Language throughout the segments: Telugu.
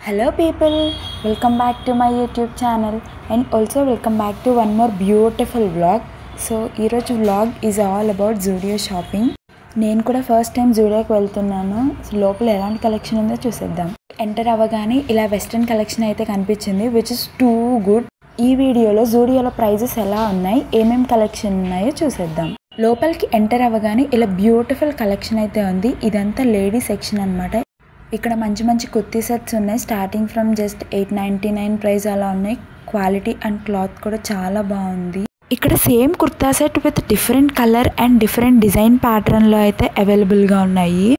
Hello people, welcome back to my YouTube channel and also welcome back to one more beautiful vlog. So ఈరోజు vlog is all about Zudio shopping. నేను కూడా ఫస్ట్ టైం జూడియోకి వెళ్తున్నాను. సో లోపల ఎలాంటి కలెక్షన్ ఉందో చూసేద్దాం. ఎంటర్ అవ్వగానే ఇలా వెస్ట్రన్ కలెక్షన్ అయితే కనిపించింది which is too good. ఈ వీడియోలో జూడియోలో ప్రైజెస్ ఎలా ఉన్నాయి, ఏమేం కలెక్షన్ ఉన్నాయో చూసేద్దాం. లోపలికి ఎంటర్ అవ్వగానే ఇలా బ్యూటిఫుల్ కలెక్షన్ అయితే ఉంది. ఇదంతా లేడీ సెక్షన్ అన్నమాట. ఇక్కడ మంచి మంచి కుర్తీ సెట్స్ ఉన్నాయి. స్టార్టింగ్ ఫ్రమ్ జస్ట్ 899 ప్రైస్ అలా ఉన్నాయి. క్వాలిటీ అండ్ క్లాత్ కూడా చాలా బాగుంది. ఇక్కడ same kurta set with different colour and different design ప్యాటర్న్లో అయితే అవైలబుల్గా ఉన్నాయి.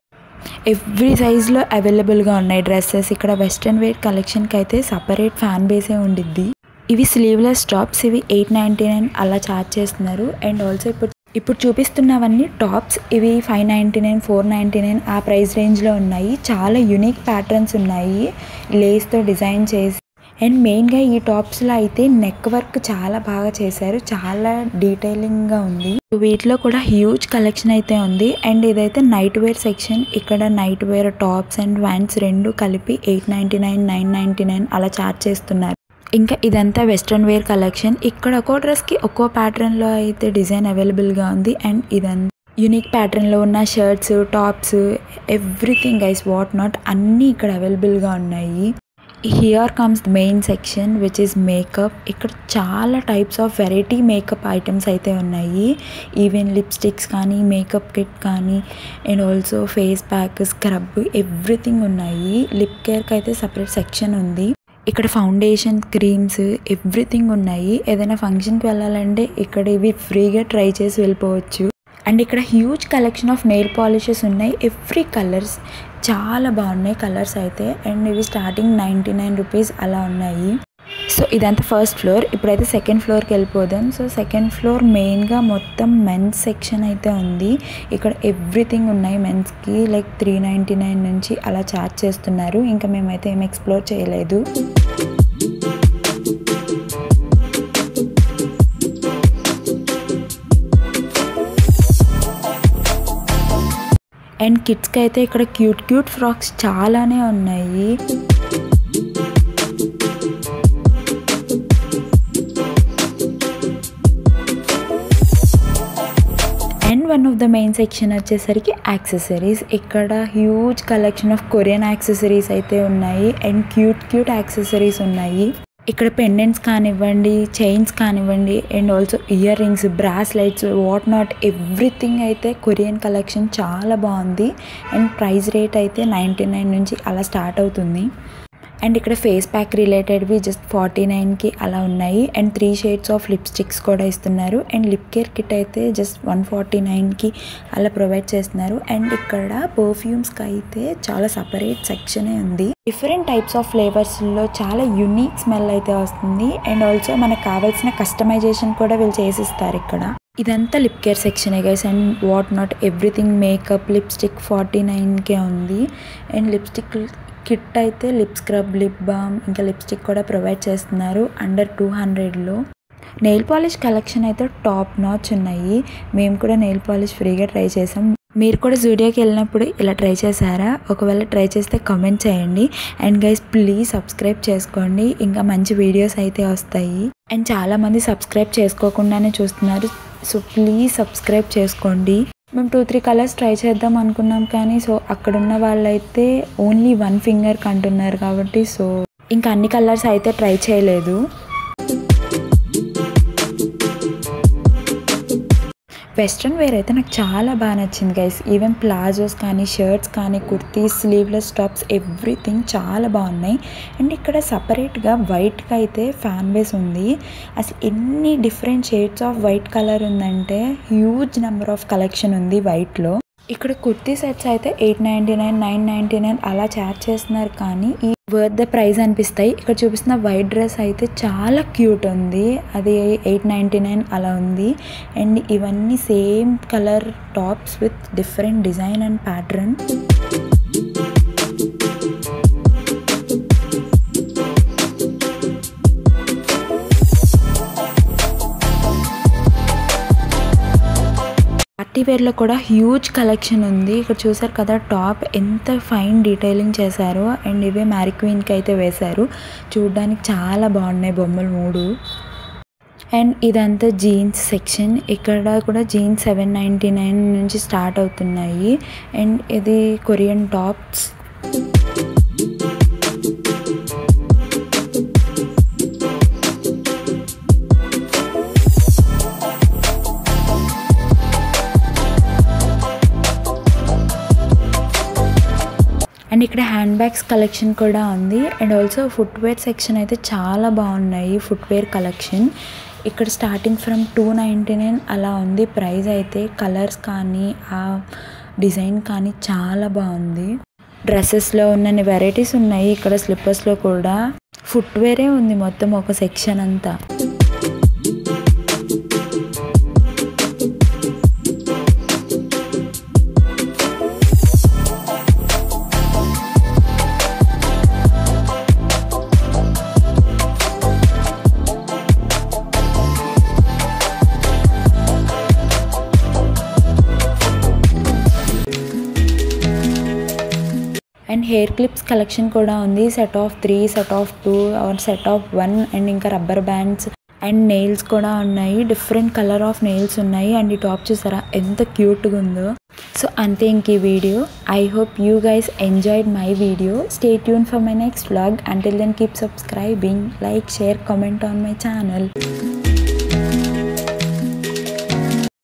ఎవ్రీ సైజ్లో అవైలబుల్గా ఉన్నాయి డ్రెస్సెస్. ఇక్కడ వెస్ట్రన్ వేర్ కలెక్షన్కి అయితే సపరేట్ ఫ్యాన్ బేసే ఉండిద్ది. ఇవి స్లీవ్లెస్ టాప్స్. ఇవి 899 అలా ఛార్జ్ చేస్తున్నారు. అండ్ ఆల్సో ఇప్పుడు చూపిస్తున్నవన్నీ టాప్స్. ఇవి 599, 499 ఆ ప్రైస్ రేంజ్లో ఉన్నాయి. చాలా యూనిక్ ప్యాటర్న్స్ ఉన్నాయి లేస్తో డిజైన్ చేసి. అండ్ మెయిన్గా ఈ టాప్స్లో అయితే నెక్ వర్క్ చాలా బాగా చేశారు. చాలా డీటెయిలింగ్గా ఉంది. వీటిలో కూడా హ్యూజ్ కలెక్షన్ అయితే ఉంది. అండ్ ఇదైతే నైట్ వేర్ సెక్షన్. ఇక్కడ night wear tops and pants రెండు కలిపి 899, 999 అలా ఛార్జ్ చేస్తున్నారు. ఇంకా ఇదంతా వెస్ట్రన్ వేర్ కలెక్షన్. ఇక్కడ ఒక్కో డ్రెస్కి ఒక్కో ప్యాటర్న్లో అయితే డిజైన్ అవైలబుల్గా ఉంది. అండ్ ఇదంతా యూనిక్ ప్యాటర్న్లో ఉన్న shirts, tops, everything guys what not అన్నీ ఇక్కడ అవైలబుల్గా ఉన్నాయి. Here comes the main section which is makeup. ఇక్కడ చాలా types of variety makeup items అయితే ఉన్నాయి. ఈవెన్ లిప్స్టిక్స్ కానీ, మేకప్ కిట్ కానీ, and also face pack, scrub, everything ఉన్నాయి. లిప్ కేర్కి అయితే సపరేట్ సెక్షన్ ఉంది. ఇక్కడ ఫౌండేషన్, క్రీమ్స్, ఎవ్రీథింగ్ ఉన్నాయి. ఏదైనా ఫంక్షన్కి వెళ్ళాలంటే ఇక్కడ ఇవి ఫ్రీగా ట్రై చేసి వెళ్ళిపోవచ్చు. అండ్ ఇక్కడ huge collection of nail polishes ఉన్నాయి. ఎవ్రీ కలర్స్ చాలా బాగున్నాయి కలర్స్ అయితే. అండ్ ఇవి స్టార్టింగ్ 99 రూపీస్ అలా ఉన్నాయి. సో ఇదంతా ఫస్ట్ ఫ్లోర్. ఇప్పుడైతే సెకండ్ ఫ్లోర్కి వెళ్ళిపోదాం. సో సెకండ్ ఫ్లోర్ మెయిన్గా మొత్తం మెన్స్ సెక్షన్ అయితే ఉంది. ఇక్కడ ఎవ్రీథింగ్ ఉన్నాయి మెన్స్కి. లైక్ 399 నుంచి అలా ఛార్జ్ చేస్తున్నారు. ఇంకా మేమైతే ఏం ఎక్స్ప్లోర్ చేయలేదు. అండ్ కిడ్స్కి అయితే ఇక్కడ క్యూట్ క్యూట్ ఫ్రాక్స్ చాలానే ఉన్నాయి. And one of the main section వచ్చేసరికి యాక్సెసరీస్. ఇక్కడ huge collection of Korean accessories అయితే ఉన్నాయి. అండ్ క్యూట్ క్యూట్ యాక్సెసరీస్ ఉన్నాయి. ఇక్కడ పెండెంట్స్ కానివ్వండి, చైన్స్ కానివ్వండి, and also ear rings, bracelets, what not everything అయితే కొరియన్ కలెక్షన్ చాలా బాగుంది. అండ్ ప్రైస్ రేట్ అయితే 99 నుంచి అలా స్టార్ట్ అవుతుంది. అండ్ ఇక్కడ ఫేస్ ప్యాక్ రిలేటెడ్వి జస్ట్ 49కి అలా ఉన్నాయి. అండ్ 3 షేడ్స్ ఆఫ్ లిప్స్టిక్స్ కూడా ఇస్తున్నారు. అండ్ లిప్ కేర్ కిట్ అయితే జస్ట్ 149కి అలా ప్రొవైడ్ చేస్తున్నారు. అండ్ ఇక్కడ పర్ఫ్యూమ్స్కి అయితే చాలా సపరేట్ సెక్షనే ఉంది. డిఫరెంట్ టైప్స్ ఆఫ్ ఫ్లేవర్స్లో చాలా యూనిక్ స్మెల్ అయితే వస్తుంది. అండ్ ఆల్సో మనకు కావాల్సిన కస్టమైజేషన్ కూడా వీళ్ళు చేసిస్తారు ఇక్కడ. ఇదంతా లిప్ కేర్ సెక్షనే guys. And what not everything makeup, lipstick 49కే ఉంది. అండ్ లిప్స్టిక్ కిట్ అయితే లిప్ స్క్రబ్, లిప్ బామ్, ఇంకా లిప్స్టిక్ కూడా ప్రొవైడ్ చేస్తున్నారు అండర్ 200లో. నెయిల్ పాలిష్ కలెక్షన్ అయితే టాప్ నాచ్ ఉన్నాయి. మేము కూడా నెయిల్ పాలిష్ ఫ్రీగా ట్రై చేసాం. మీరు కూడా జూడియోకి వెళ్ళినప్పుడు ఇలా ట్రై చేశారా? ఒకవేళ ట్రై చేస్తే కామెంట్ చేయండి. అండ్ గైస్ ప్లీజ్ సబ్స్క్రైబ్ చేసుకోండి. ఇంకా మంచి వీడియోస్ అయితే వస్తాయి. అండ్ చాలామంది సబ్స్క్రైబ్ చేసుకోకుండానే చూస్తున్నారు. సో ప్లీజ్ సబ్స్క్రైబ్ చేసుకోండి. మేము 2-3 కలర్స్ ట్రై చేద్దాం అనుకున్నాం కానీ సో అక్కడున్న వాళ్ళైతే ఓన్లీ 1 ఫింగర్కి అంటున్నారు కాబట్టి సో ఇంకా అన్ని కలర్స్ అయితే ట్రై చేయలేదు. వెస్ట్రన్ వేర్ అయితే నాకు చాలా బాగా నచ్చింది గైస్. ఈవెన్ ప్లాజోస్ కానీ, షర్ట్స్ కానీ, కుర్తీస్, స్లీవ్లెస్ టాప్స్, ఎవ్రీథింగ్ చాలా బాగున్నాయి. అండ్ ఇక్కడ సపరేట్గా వైట్కి అయితే ఫ్యాన్ బేస్ ఉంది. అసలు ఎన్ని different shades off white colour ఉందంటే హ్యూజ్ నెంబర్ ఆఫ్ కలెక్షన్ ఉంది వైట్లో. ఇక్కడ కుర్తీ సెట్స్ అయితే 899, 999 అలా ఛార్జ్ చేస్తున్నారు కానీ ఈ వర్త్ ద ప్రైస్ అనిపిస్తాయి. ఇక్కడ చూపిస్తున్న వైట్ డ్రెస్ అయితే చాలా క్యూట్ ఉంది. అది 899 అలా ఉంది. అండ్ ఇవన్నీ same colour tops with different design and pattern. Party వేర్లో కూడా హ్యూజ్ కలెక్షన్ ఉంది. ఇక్కడ చూసారు కదా టాప్ ఎంత ఫైన్ డీటెయిలింగ్ చేశారో. అండ్ ఇవే మ్యారీ క్వీన్కి అయితే వేశారు. చూడడానికి చాలా బాగున్నాయి బొమ్మలు 3. అండ్ ఇదంతా జీన్స్ సెక్షన్. ఇక్కడ కూడా జీన్స్ $7.99 నుంచి స్టార్ట్ అవుతున్నాయి. అండ్ ఇది కొరియన్ టాప్స్. అండ్ ఇక్కడ హ్యాండ్ బ్యాగ్స్ కలెక్షన్ కూడా ఉంది. అండ్ ఆల్సో ఫుట్వేర్ సెక్షన్ అయితే చాలా బాగున్నాయి. ఫుట్వేర్ కలెక్షన్ ఇక్కడ స్టార్టింగ్ ఫ్రమ్ $2.99 అలా ఉంది ప్రైస్ అయితే. కలర్స్ కానీ ఆ డిజైన్ కానీ చాలా బాగుంది. డ్రెస్సెస్లో ఉన్నన్ని వెరైటీస్ ఉన్నాయి. ఇక్కడ స్లిప్పర్స్లో కూడా ఫుట్వేరే ఉంది మొత్తం ఒక సెక్షన్ అంతా. అండ్ హెయిర్ క్లిప్స్ కలెక్షన్ కూడా ఉంది. Set of 3, set of 2 or set of 1. And ఇంకా రబ్బర్ బ్యాండ్స్ అండ్ నెయిల్స్ కూడా ఉన్నాయి. డిఫరెంట్ కలర్ ఆఫ్ నెయిల్స్ ఉన్నాయి. అండ్ ఈ టాప్ చూసారా ఎంత క్యూట్గా ఉందో. సో అంతే ఇంక ఈ వీడియో. I hope you guys enjoyed my video. Stay tune for my next vlog. Until then keep subscribing, like, share, comment on my channel.